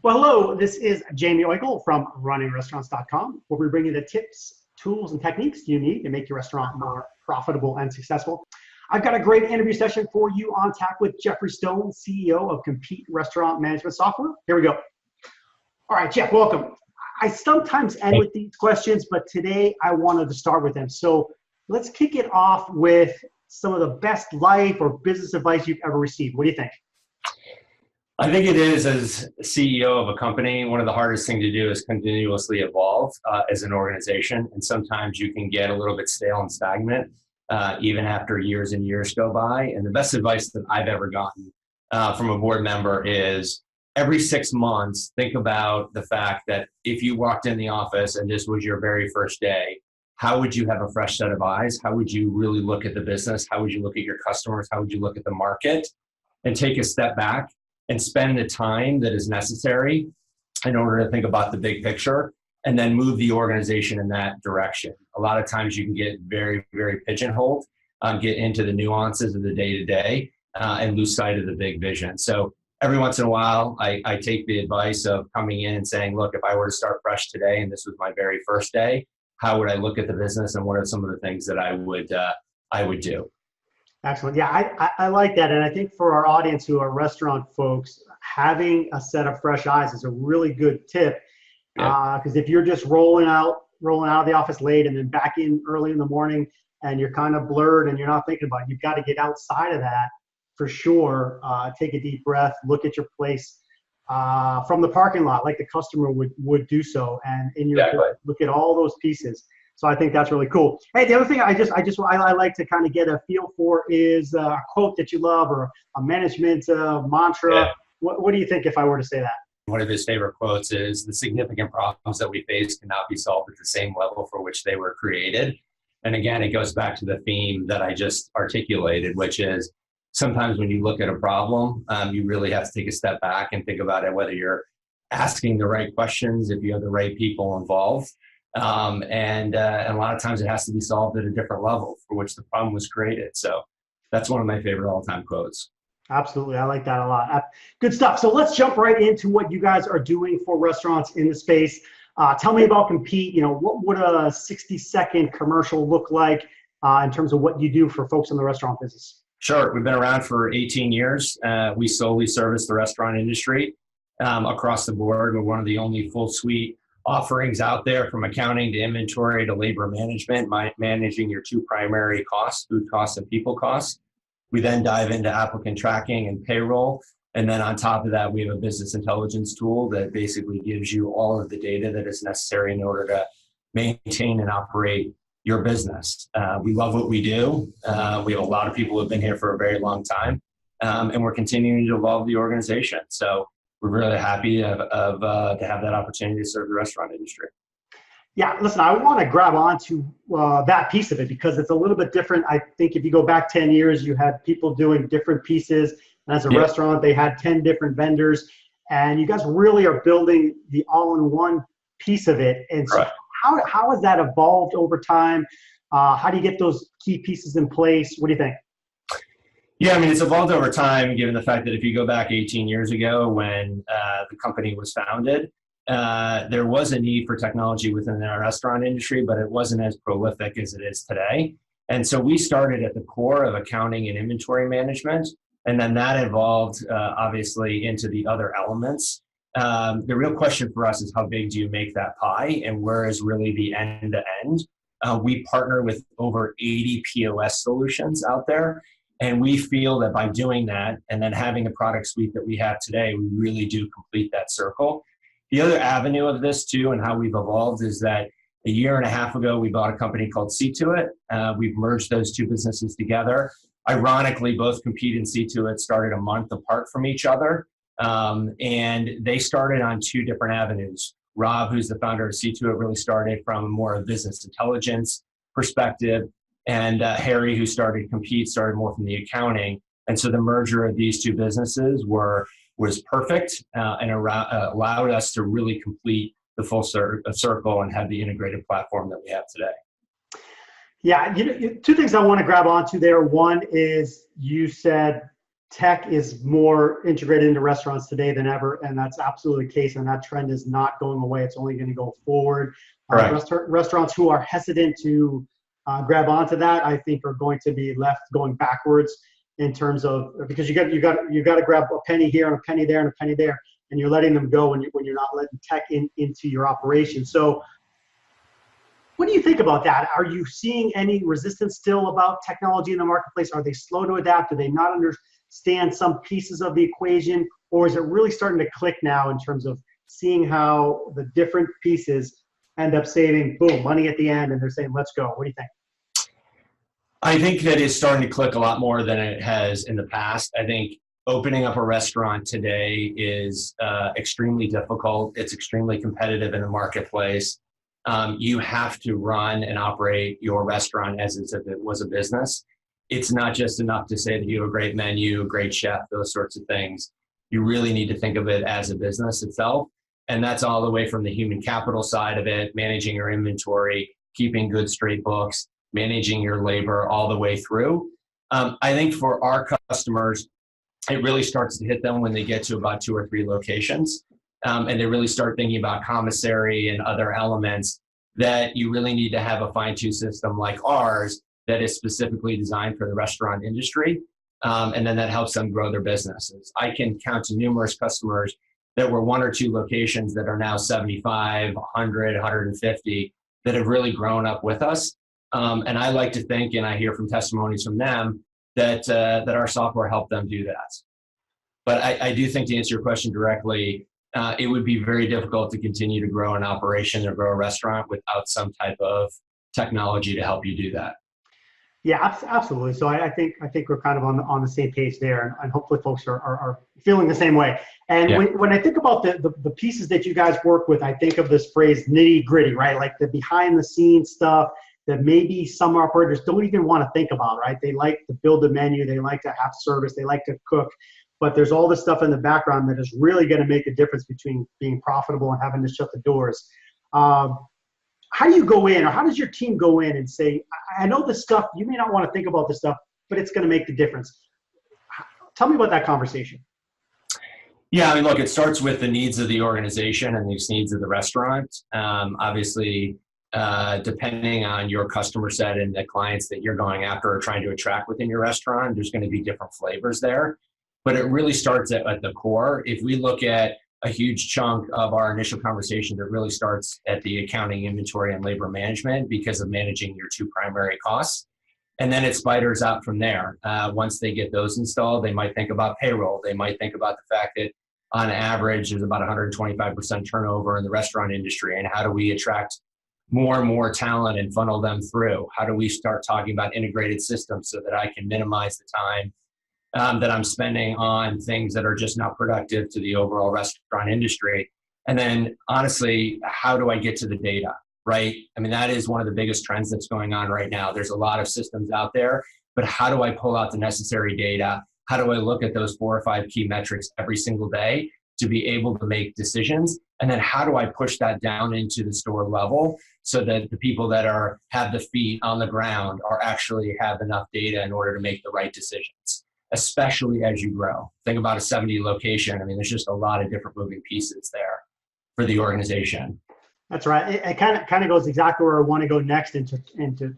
Well, hello, this is Jamie Oikle from runningrestaurants.com, where we bring you the tips, tools, and techniques you need to make your restaurant more profitable and successful. I've got a great interview session for you on tap with Jeffrey Stone, CEO of Compete Restaurant Management Software. Here we go. All right, Jeff, welcome. I sometimes end with these questions, but today I wanted to start with them. So let's kick it off with some of the best life or business advice you've ever received. What do you think? I think it is, as CEO of a company, one of the hardest things to do is continuously evolve as an organization. And sometimes you can get a little bit stale and stagnant even after years and years go by. And the best advice that I've ever gotten from a board member is every 6 months, think about the fact that if you walked in the office and this was your very first day, how would you have a fresh set of eyes? How would you really look at the business? How would you look at your customers? How would you look at the market? And take a step back and spend the time that is necessary in order to think about the big picture and then move the organization in that direction. A lot of times you can get very, very pigeonholed, get into the nuances of the day-to-day and lose sight of the big vision. So every once in a while, I take the advice of coming in and saying, look, if I were to start fresh today and this was my very first day, how would I look at the business and what are some of the things that I would do? Excellent. Yeah, I like that. And I think for our audience who are restaurant folks, having a set of fresh eyes is a really good tip. Because if you're just rolling out of the office late and then back in early in the morning and you're kind of blurred and you're not thinking about it, you've got to get outside of that for sure. Take a deep breath, look at your place from the parking lot like the customer would do so. And in your look at all those pieces. So I think that's really cool. Hey, the other thing I like to kind of get a feel for is a quote that you love or a management mantra. Yeah. What do you think if I were to say that? One of his favorite quotes is, the significant problems that we face cannot be solved at the same level for which they were created. And again, it goes back to the theme that I just articulated, which is sometimes when you look at a problem, you really have to take a step back and think about it, whether you're asking the right questions, if you have the right people involved. And a lot of times it has to be solved at a different level for which the problem was created. So that's one of my favorite all-time quotes. Absolutely. I like that a lot. Good stuff. So let's jump right into what you guys are doing for restaurants in the space. Tell me about Compete. What would a 60-second commercial look like in terms of what you do for folks in the restaurant business? Sure. We've been around for 18 years. We solely service the restaurant industry across the board. We're one of the only full suite offerings out there, from accounting to inventory to labor management, managing your two primary costs, food costs and people costs. We then dive into applicant tracking and payroll. And then on top of that, we have a business intelligence tool that basically gives you all of the data that is necessary in order to maintain and operate your business. We love what we do. We have a lot of people who have been here for a very long time, and we're continuing to evolve the organization. So we're really happy to have that opportunity to serve the restaurant industry. Yeah, listen, I want to grab onto that piece of it because it's a little bit different. I think if you go back 10 years, you had people doing different pieces. And as a restaurant, they had 10 different vendors. And you guys really are building the all-in-one piece of it. And so how has that evolved over time? How do you get those key pieces in place? What do you think? Yeah, I mean, it's evolved over time, given the fact that if you go back 18 years ago when the company was founded, there was a need for technology within our restaurant industry, but it wasn't as prolific as it is today. And so we started at the core of accounting and inventory management, and then that evolved, obviously, into the other elements. The real question for us is how big do you make that pie, and where is really the end-to-end? We partner with over 80 POS solutions out there. And we feel that by doing that and then having a product suite that we have today, we really do complete that circle. The other avenue of this too, and how we've evolved, is that a year and a half ago, we bought a company called SeeToIt. We've merged those two businesses together. Ironically, both Compete and SeeToIt started a month apart from each other. And they started on two different avenues. Rob, who's the founder of SeeToIt, really started from more of a business intelligence perspective. And Harry, who started Compete, started more from the accounting. And so the merger of these two businesses was perfect and allowed us to really complete the full circle and have the integrated platform that we have today. Yeah, two things I want to grab onto there. One is you said tech is more integrated into restaurants today than ever, and that's absolutely the case, and that trend is not going away. It's only going to go forward. Right. Restaurants who are hesitant to grab onto that, I think, are going to be left going backwards in terms of, because you got to grab a penny here and a penny there and a penny there, and you're letting them go when you're not letting tech into your operation. So what do you think about that? Are you seeing any resistance still about technology in the marketplace? Are they slow to adapt? Do they not understand some pieces of the equation? Or is it really starting to click now in terms of seeing how the different pieces end up saving, boom, money at the end, and they're saying, let's go? What do you think? I think that it's starting to click a lot more than it has in the past. I think opening up a restaurant today is extremely difficult. It's extremely competitive in the marketplace. You have to run and operate your restaurant as if it was a business. It's not just enough to say that you have a great menu, a great chef, those sorts of things. You really need to think of it as a business itself. And that's all the way from the human capital side of it, managing your inventory, keeping good straight books, managing your labor all the way through. I think for our customers, it really starts to hit them when they get to about 2 or 3 locations. And they really start thinking about commissary and other elements that you really need to have a fine-tuned system like ours that is specifically designed for the restaurant industry. And then that helps them grow their businesses. I can count to numerous customers that were 1 or 2 locations that are now 75, 100, 150 that have really grown up with us. And I like to think, and I hear from testimonies from them, that our software helped them do that. But I do think, to answer your question directly, it would be very difficult to continue to grow an operation or grow a restaurant without some type of technology to help you do that. Yeah, absolutely. So I think we're kind of on the same page there, and hopefully folks are feeling the same way. And Yeah. when I think about the pieces that you guys work with, I think of this phrase nitty gritty, right? Like the behind the scenes stuff that maybe some operators don't even want to think about, right? They like to build a menu, they like to have service, they like to cook, but there's all this stuff in the background that is really going to make a difference between being profitable and having to shut the doors. How do you go in, or how does your team go in and say, I know this stuff, you may not want to think about this stuff, but it's going to make the difference? Tell me about that conversation. Yeah, I mean, look, it starts with the needs of the organization and the needs of the restaurant. Obviously, depending on your customer set and the clients that you're going after or trying to attract within your restaurant, there's going to be different flavors there. But it really starts at the core. If we look at a huge chunk of our initial conversation, that really starts at the accounting, inventory, and labor management because of managing your 2 primary costs. And then it spiders out from there. Once they get those installed, they might think about payroll. They might think about the fact that on average, there's about 125% turnover in the restaurant industry. And how do we attract more and more talent and funnel them through? How do we start talking about integrated systems so that I can minimize the time that I'm spending on things that are just not productive to the overall restaurant industry? And then honestly, how do I get to the data, right? I mean, that is one of the biggest trends that's going on right now. There's a lot of systems out there, but how do I pull out the necessary data? How do I look at those 4 or 5 key metrics every single day to be able to make decisions? And then how do I push that down into the store level so that the people that have the feet on the ground are actually have enough data in order to make the right decisions, especially as you grow? Think about a 70 location. I mean, there's just a lot of different moving pieces there for the organization. That's right. It kind of goes exactly where I want to go next in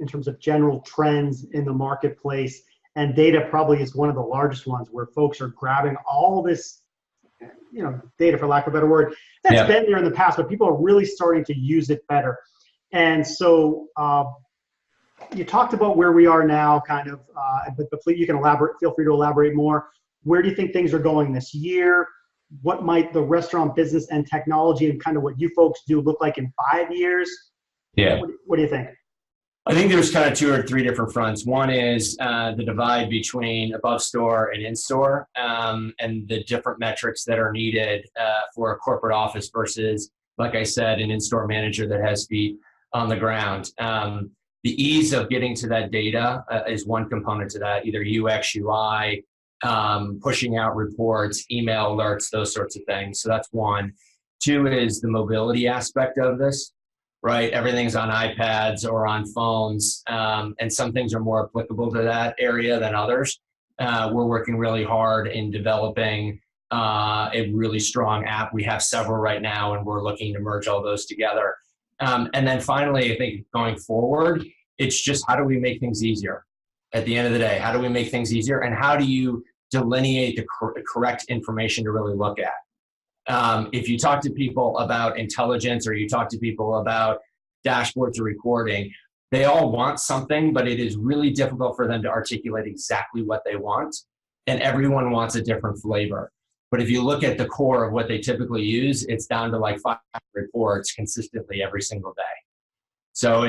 terms of general trends in the marketplace. And data probably is one of the largest ones where folks are grabbing all this, data, for lack of a better word, that's been there in the past, but people are really starting to use it better. And so you talked about where we are now, kind of, but you can elaborate. Feel free to elaborate more. Where do you think things are going this year? What might the restaurant business and technology and kind of what you folks do look like in 5 years? Yeah. What do you think? I think there's kind of 2 or 3 different fronts. One is the divide between above store and in store, and the different metrics that are needed for a corporate office versus, like I said, an in-store manager that has feet on the ground. The ease of getting to that data is one component to that, either UX, UI, pushing out reports, email alerts, those sorts of things. So that's one. 2 is the mobility aspect of this. Right, everything's on iPads or on phones, and some things are more applicable to that area than others. We're working really hard in developing a really strong app. We have several right now, and we're looking to merge all those together. And then finally, I think going forward, it's just how do we make things easier? At the end of the day, how do we make things easier? And how do you delineate the correct information to really look at? If you talk to people about intelligence or you talk to people about dashboards or recording, they all want something, but it is really difficult for them to articulate exactly what they want. And everyone wants a different flavor. But if you look at the core of what they typically use, it's down to like 5 reports consistently every single day. So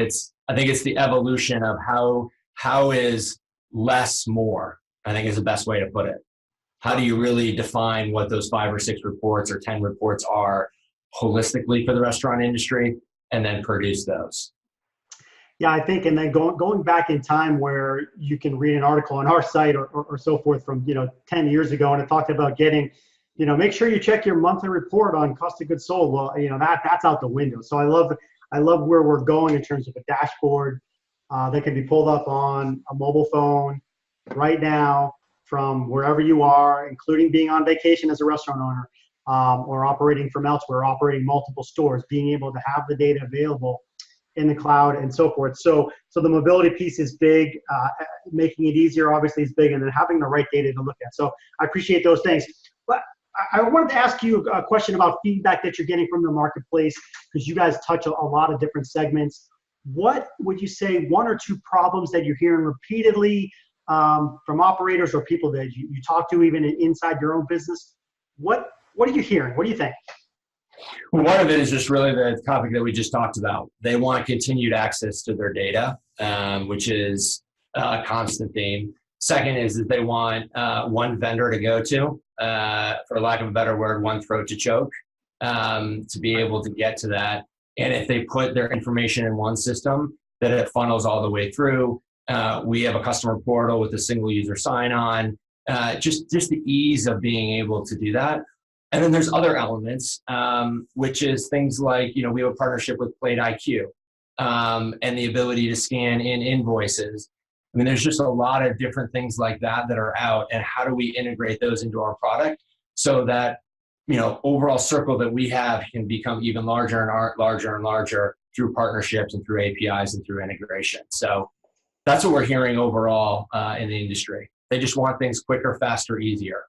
I think it's the evolution of how is less more, I think is the best way to put it. How do you really define what those 5 or 6 reports or 10 reports are holistically for the restaurant industry, and then produce those? Yeah, I think, and then going back in time where you can read an article on our site or so forth from 10 years ago, and it talked about getting, make sure you check your monthly report on cost of goods sold. Well, that's out the window. So I love where we're going in terms of a dashboard that can be pulled up on a mobile phone right now from wherever you are, including being on vacation as a restaurant owner or operating from elsewhere, operating multiple stores, being able to have the data available in the cloud and so forth. So the mobility piece is big, making it easier obviously is big, and then having the right data to look at. So I appreciate those things. But I wanted to ask you a question about feedback that you're getting from the marketplace, because you guys touch a lot of different segments. What would you say 1 or 2 problems that you're hearing repeatedly from operators or people that you talk to even inside your own business? What are you hearing? What do you think? Well, one of it is just really the topic that we just talked about. They want continued access to their data, which is a constant theme. Second is that they want one vendor to go to, for lack of a better word, one throat to choke, to be able to get to that. And if they put their information in one system, that it funnels all the way through. We have a customer portal with a single user sign-on, just the ease of being able to do that. And then there's other elements, which is things like, we have a partnership with Plate IQ and the ability to scan in invoices. I mean, there's just a lot of different things like that are out, and how do we integrate those into our product so that, overall circle that we have can become even larger and larger through partnerships and through APIs and through integration. So that's what we're hearing overall in the industry. They just want things quicker, faster, easier.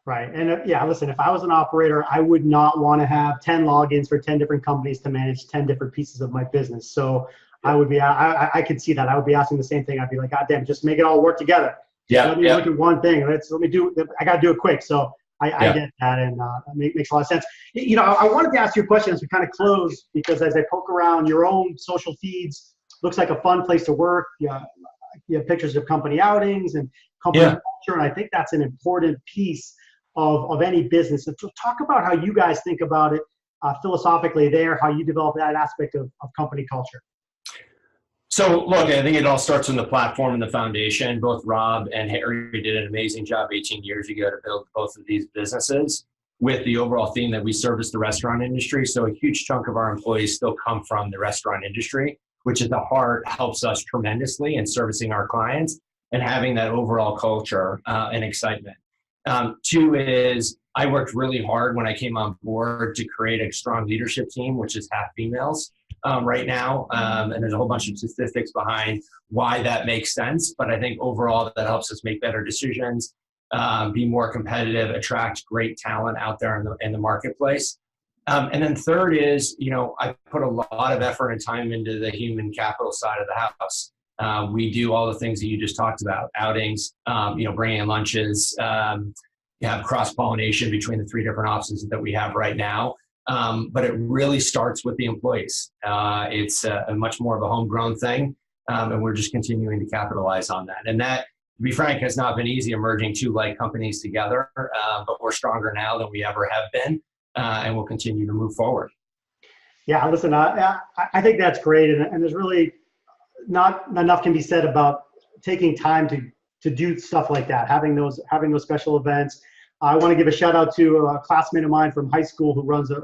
Right. And listen, if I was an operator, I would not want to have 10 logins for 10 different companies to manage 10 different pieces of my business. So I would be, I could see that. I would be asking the same thing. I'd be like, God damn, just make it all work together. Yeah. Let me look at one thing. I got to do it quick. So I get that. And it makes a lot of sense. I wanted to ask you a question as we kind of close, because as I poke around your own social feeds, looks like a fun place to work. You have pictures of company outings and company culture. And I think that's an important piece of any business. So talk about how you guys think about it philosophically there, how you develop that aspect of company culture. So look, I think it all starts from the platform and the foundation. Both Rob and Harry did an amazing job 18 years ago to build both of these businesses with the overall theme that we service the restaurant industry. So a huge chunk of our employees still come from the restaurant industry, which at the heart helps us tremendously in servicing our clients and having that overall culture and excitement. 2 is I worked really hard when I came on board to create a strong leadership team, which is half females right now. And there's a whole bunch of statistics behind why that makes sense. But I think overall that helps us make better decisions, be more competitive, attract great talent out there in the marketplace. And then 3rd is, I put a lot of effort and time into the human capital side of the house. We do all the things that you just talked about, outings, bringing in lunches, you have cross-pollination between the 3 different offices that we have right now. But it really starts with the employees. It's a much more of a homegrown thing, and we're just continuing to capitalize on that. And that, to be frank, has not been easy merging 2 like companies together, but we're stronger now than we ever have been, and we'll continue to move forward. Yeah, listen, I think that's great, and there's really not enough can be said about taking time to do stuff like that, having those special events. I want to give a shout out to a classmate of mine from high school who runs a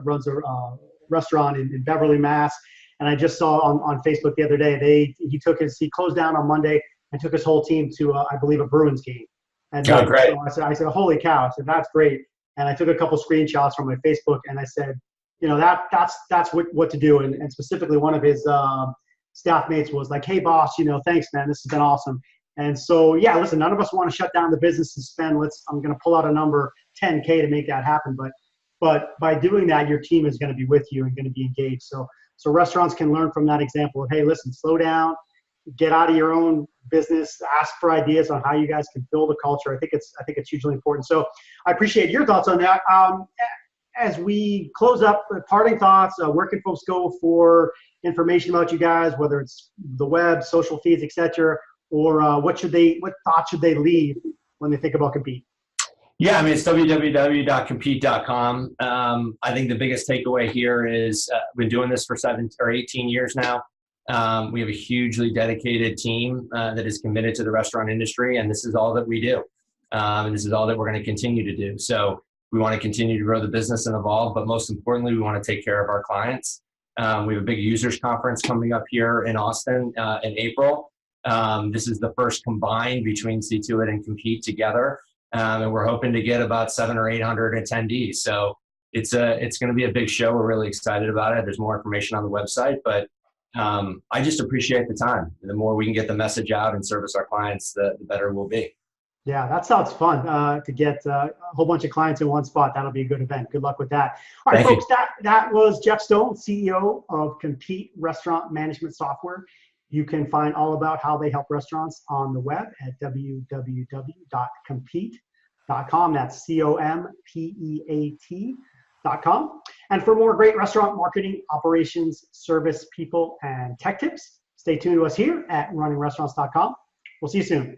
restaurant in Beverly, Mass. And I just saw on Facebook the other day, he closed down on Monday and took his whole team to I believe a Bruins game. And Oh, then great. so I said, holy cow. I said, that's great. And I took a couple screenshots from my Facebook and I said, that's what to do. And specifically one of his staff mates was like, hey boss, thanks man, this has been awesome. And so, yeah, listen, none of us want to shut down the business and spend, I'm going to pull out a number, 10K to make that happen. But by doing that, your team is going to be with you and going to be engaged. So restaurants can learn from that example of, hey, listen, slow down, get out of your own business, ask for ideas on how you guys can build a culture. I think it's hugely important. So I appreciate your thoughts on that. As we close up, parting thoughts, where can folks go for information about you guys, whether it's the web, social feeds, etc., or what thoughts should they leave when they think about Compete? Yeah, I mean, it's www.compete.com. I think the biggest takeaway here is we've been doing this for 7 or 18 years now. We have a hugely dedicated team that is committed to the restaurant industry, and this is all that we do. And this is all that we're going to continue to do. So we want to continue to grow the business and evolve, but most importantly, we want to take care of our clients. We have a big users conference coming up here in Austin in April. This is the first combined between See To It and Compete together. And we're hoping to get about 700 or 800 attendees. So it's going to be a big show. We're really excited about it. There's more information on the website, but I just appreciate the time. The more we can get the message out and service our clients, the better we'll be. Yeah, that sounds fun to get a whole bunch of clients in one spot. That'll be a good event. Good luck with that. All right, folks, that was Jeff Stone, CEO of Compete Restaurant Management Software. You can find all about how they help restaurants on the web at www.compete.com. That's COMPEAT.com. And for more great restaurant marketing, operations, service, people, and tech tips, stay tuned to us here at runningrestaurants.com. We'll see you soon.